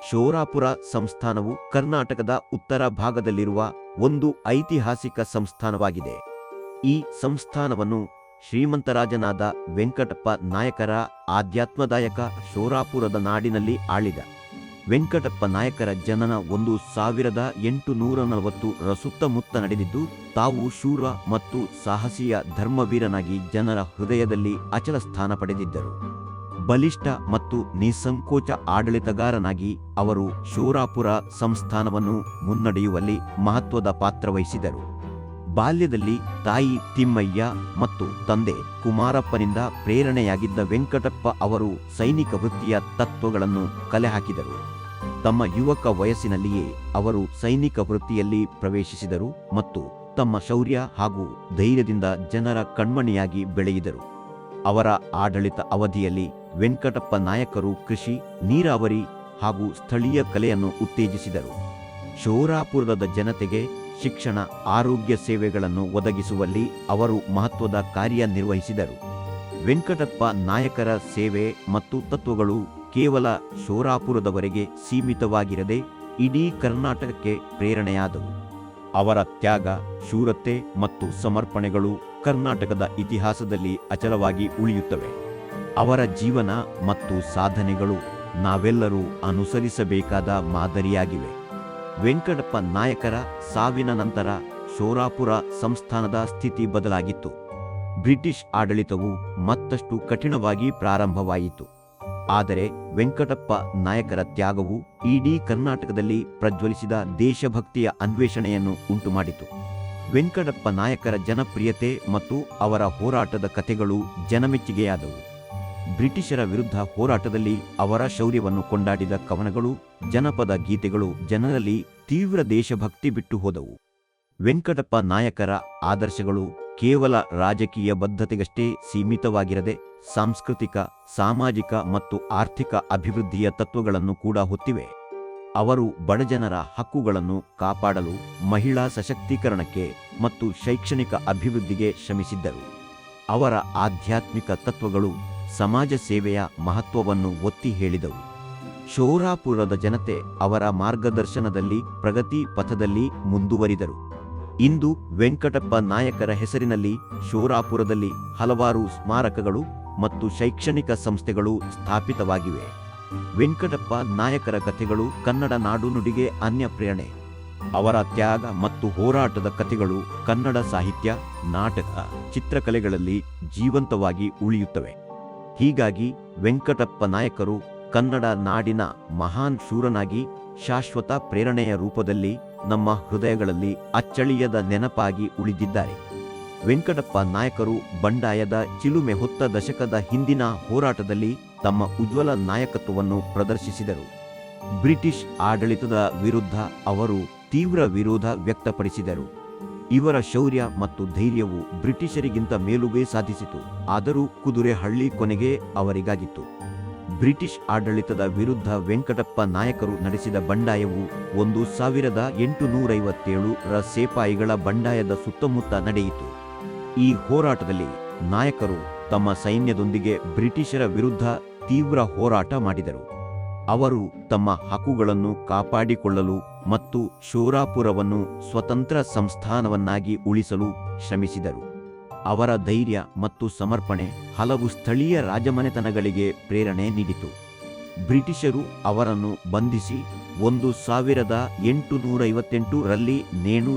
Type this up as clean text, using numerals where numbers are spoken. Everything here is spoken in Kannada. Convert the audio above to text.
ಶೋರಾಪುರ ಸಂಸ್ಥಾನವು ಕರ್ನಾಟಕದ ಉತ್ತರ ಭಾಗದಲ್ಲಿರುವ ಒಂದು ಐತಿಹಾಸಿಕ ಸಂಸ್ಥಾನವಾಗಿದೆ. ಈ ಸಂಸ್ಥಾನವನ್ನು ಶ್ರೀಮಂತರಾಜನಾದ ವೆಂಕಟಪ್ಪ ನಾಯಕರ ಆಧ್ಯಾತ್ಮದಾಯಕ ಶೋರಾಪುರದ ನಾಡಿನಲ್ಲಿ ಆಳಿದ ವೆಂಕಟಪ್ಪ ನಾಯಕರ ಜನನ 1840ರ ಸುತ್ತಮುತ್ತ ನಡೆದಿದ್ದು, ತಾವು ಶೂರ ಮತ್ತು ಸಾಹಸಿಯ ಧರ್ಮವೀರನಾಗಿ ಜನರ ಹೃದಯದಲ್ಲಿ ಅಚಲ ಸ್ಥಾನ ಪಡೆದಿದ್ದರು. ಬಲಿಷ್ಠ ಮತ್ತು ನಿಸ್ಸಂಕೋಚ ಆಡಳಿತಗಾರನಾಗಿ ಅವರು ಶೋರಾಪುರ ಸಂಸ್ಥಾನವನ್ನು ಮುನ್ನಡೆಯುವಲ್ಲಿ ಮಹತ್ವದ ಪಾತ್ರ ವಹಿಸಿದರು. ಬಾಲ್ಯದಲ್ಲಿ ತಾಯಿ ತಿಮ್ಮಯ್ಯ ಮತ್ತು ತಂದೆ ಕುಮಾರಪ್ಪನಿಂದ ಪ್ರೇರಣೆಯಾಗಿದ್ದ ವೆಂಕಟಪ್ಪ ಅವರು ಸೈನಿಕ ವೃತ್ತಿಯ ತತ್ವಗಳನ್ನು ಕಲೆಹಾಕಿದರು. ತಮ್ಮ ಯುವಕ ವಯಸ್ಸಿನಲ್ಲಿಯೇ ಅವರು ಸೈನಿಕ ವೃತ್ತಿಯಲ್ಲಿ ಪ್ರವೇಶಿಸಿದರು ಮತ್ತು ತಮ್ಮ ಶೌರ್ಯ ಹಾಗೂ ಧೈರ್ಯದಿಂದ ಜನರ ಕಣ್ಮಣಿಯಾಗಿ ಬೆಳೆಯಿದರು. ಅವರ ಆಡಳಿತ ಅವಧಿಯಲ್ಲಿ ವೆಂಕಟಪ್ಪ ನಾಯಕರು ಕೃಷಿ, ನೀರಾವರಿ ಹಾಗೂ ಸ್ಥಳೀಯ ಕಲೆಯನ್ನು ಉತ್ತೇಜಿಸಿದರು. ಶೋರಾಪುರದ ಜನತೆಗೆ ಶಿಕ್ಷಣ, ಆರೋಗ್ಯ ಸೇವೆಗಳನ್ನು ಒದಗಿಸುವಲ್ಲಿ ಅವರು ಮಹತ್ವದ ಕಾರ್ಯನಿರ್ವಹಿಸಿದರು. ವೆಂಕಟಪ್ಪ ನಾಯಕರ ಸೇವೆ ಮತ್ತು ತತ್ವಗಳು ಕೇವಲ ಶೋರಾಪುರದವರೆಗೆ ಸೀಮಿತವಾಗಿರದೆ ಇಡೀ ಕರ್ನಾಟಕಕ್ಕೆ ಪ್ರೇರಣೆಯಾದವು. ಅವರ ತ್ಯಾಗ, ಶೂರತೆ ಮತ್ತು ಸಮರ್ಪಣೆಗಳು ಕರ್ನಾಟಕದ ಇತಿಹಾಸದಲ್ಲಿ ಅಚಲವಾಗಿ ಉಳಿಯುತ್ತವೆ. ಅವರ ಜೀವನ ಮತ್ತು ಸಾಧನೆಗಳು ನಾವೆಲ್ಲರೂ ಅನುಸರಿಸಬೇಕಾದ ಮಾದರಿಯಾಗಿವೆ. ವೆಂಕಟಪ್ಪ ನಾಯಕರ ಸಾವಿನ ನಂತರ ಶೋರಾಪುರ ಸಂಸ್ಥಾನದ ಸ್ಥಿತಿ ಬದಲಾಗಿತ್ತು. ಬ್ರಿಟಿಷ್ ಆಡಳಿತವು ಮತ್ತಷ್ಟು ಕಠಿಣವಾಗಿ ಪ್ರಾರಂಭವಾಯಿತು. ಆದರೆ ವೆಂಕಟಪ್ಪ ನಾಯಕರ ತ್ಯಾಗವು ಇಡೀ ಕರ್ನಾಟಕದಲ್ಲಿ ಪ್ರಜ್ವಲಿಸಿದ ದೇಶಭಕ್ತಿಯ ಅನ್ವೇಷಣೆಯನ್ನು ಉಂಟುಮಾಡಿತು. ವೆಂಕಟಪ್ಪ ನಾಯಕರ ಜನಪ್ರಿಯತೆ ಮತ್ತು ಅವರ ಹೋರಾಟದ ಕಥೆಗಳು ಜನಮೆಚ್ಚುಗೆಯಾದವು. ಬ್ರಿಟಿಷರ ವಿರುದ್ಧ ಹೋರಾಟದಲ್ಲಿ ಅವರ ಶೌರ್ಯವನ್ನು ಕೊಂಡಾಡಿದ ಕವನಗಳು, ಜನಪದ ಗೀತೆಗಳು ಜನರಲ್ಲಿ ತೀವ್ರ ದೇಶಭಕ್ತಿ ಬಿಟ್ಟು ಹೋದವು. ವೆಂಕಟಪ್ಪ ನಾಯಕರ ಆದರ್ಶಗಳು ಕೇವಲ ರಾಜಕೀಯ ಬದ್ಧತೆಗಷ್ಟೇ ಸೀಮಿತವಾಗಿರದೆ ಸಾಂಸ್ಕೃತಿಕ, ಸಾಮಾಜಿಕ ಮತ್ತು ಆರ್ಥಿಕ ಅಭಿವೃದ್ಧಿಯ ತತ್ವಗಳನ್ನು ಕೂಡ ಹೊತ್ತಿವೆ. ಅವರು ಬಡಜನರ ಹಕ್ಕುಗಳನ್ನು ಕಾಪಾಡಲು, ಮಹಿಳಾ ಸಶಕ್ತೀಕರಣಕ್ಕೆ ಮತ್ತು ಶೈಕ್ಷಣಿಕ ಅಭಿವೃದ್ಧಿಗೆ ಶ್ರಮಿಸಿದ್ದರು. ಅವರ ಆಧ್ಯಾತ್ಮಿಕ ತತ್ವಗಳು ಸಮಾಜ ಸೇವೆಯ ಮಹತ್ವವನ್ನು ಒತ್ತಿ ಹೇಳಿದವು. ಶೋರಾಪುರದ ಜನತೆ ಅವರ ಮಾರ್ಗದರ್ಶನದಲ್ಲಿ ಪ್ರಗತಿ ಪಥದಲ್ಲಿ ಮುಂದುವರಿದರು. ಇಂದು ವೆಂಕಟಪ್ಪ ನಾಯಕರ ಹೆಸರಿನಲ್ಲಿ ಶೋರಾಪುರದಲ್ಲಿ ಹಲವಾರು ಸ್ಮಾರಕಗಳು ಮತ್ತು ಶೈಕ್ಷಣಿಕ ಸಂಸ್ಥೆಗಳು ಸ್ಥಾಪಿತವಾಗಿವೆ. ವೆಂಕಟಪ್ಪ ನಾಯಕರ ಕಥೆಗಳು ಕನ್ನಡ ನಾಡು ನುಡಿಗೆ ಅನ್ಯ ಪ್ರೇರಣೆ. ಅವರ ತ್ಯಾಗ ಮತ್ತು ಹೋರಾಟದ ಕಥೆಗಳು ಕನ್ನಡ ಸಾಹಿತ್ಯ, ನಾಟಕ, ಚಿತ್ರಕಲೆಗಳಲ್ಲಿ ಜೀವಂತವಾಗಿ ಉಳಿಯುತ್ತವೆ. ಹೀಗಾಗಿ ವೆಂಕಟಪ್ಪ ನಾಯಕರು ಕನ್ನಡ ನಾಡಿನ ಮಹಾನ್ ಶೂರನಾಗಿ ಶಾಶ್ವತ ಪ್ರೇರಣೆಯ ರೂಪದಲ್ಲಿ ನಮ್ಮ ಹೃದಯಗಳಲ್ಲಿ ಅಚ್ಚಳಿಯದ ನೆನಪಾಗಿ ಉಳಿದಿದ್ದಾರೆ. ವೆಂಕಟಪ್ಪ ನಾಯಕರು ಬಂಡಾಯದ ಚಿಲುಮೆ ಹೊತ್ತ ದಶಕದ ಹಿಂದಿನ ಹೋರಾಟದಲ್ಲಿ ತಮ್ಮ ಉಜ್ವಲ ನಾಯಕತ್ವವನ್ನು ಪ್ರದರ್ಶಿಸಿದರು. ಬ್ರಿಟಿಷ್ ಆಡಳಿತದ ವಿರುದ್ಧ ಅವರು ತೀವ್ರ ವಿರೋಧ ವ್ಯಕ್ತಪಡಿಸಿದರು. ಇವರ ಶೌರ್ಯ ಮತ್ತು ಧೈರ್ಯವು ಬ್ರಿಟಿಷರಿಗಿಂತ ಮೇಲುಗೈ ಸಾಧಿಸಿತು. ಆದರೂ ಕುದುರೆಹಳ್ಳಿ ಕೊನೆಗೆ ಅವರಿಗಾಗಿತ್ತು. ಬ್ರಿಟಿಷ್ ಆಡಳಿತದ ವಿರುದ್ಧ ವೆಂಕಟಪ್ಪ ನಾಯಕರು ನಡೆಸಿದ ಬಂಡಾಯವು 1857ರ ಸೇಪಾಯಿಗಳ ಬಂಡಾಯದ ಸುತ್ತಮುತ್ತ ನಡೆಯಿತು. ಈ ಹೋರಾಟದಲ್ಲಿ ನಾಯಕರು ತಮ್ಮ ಸೈನ್ಯದೊಂದಿಗೆ ಬ್ರಿಟಿಷರ ವಿರುದ್ಧ ತೀವ್ರ ಹೋರಾಟ ಮಾಡಿದರು. ಅವರು ತಮ್ಮ ಹಕ್ಕುಗಳನ್ನು ಕಾಪಾಡಿಕೊಳ್ಳಲು ಮತ್ತು ಶೋರಾಪುರವನ್ನು ಸ್ವತಂತ್ರ ಸಂಸ್ಥಾನವನ್ನಾಗಿ ಉಳಿಸಲು ಶ್ರಮಿಸಿದರು. ಅವರ ಧೈರ್ಯ ಮತ್ತು ಸಮರ್ಪಣೆ ಹಲವು ಸ್ಥಳೀಯ ರಾಜಮನೆತನಗಳಿಗೆ ಪ್ರೇರಣೆ ನೀಡಿತು. ಬ್ರಿಟಿಷರು ಅವರನ್ನು ಬಂಧಿಸಿ 1858ರಲ್ಲಿ ನೇಣು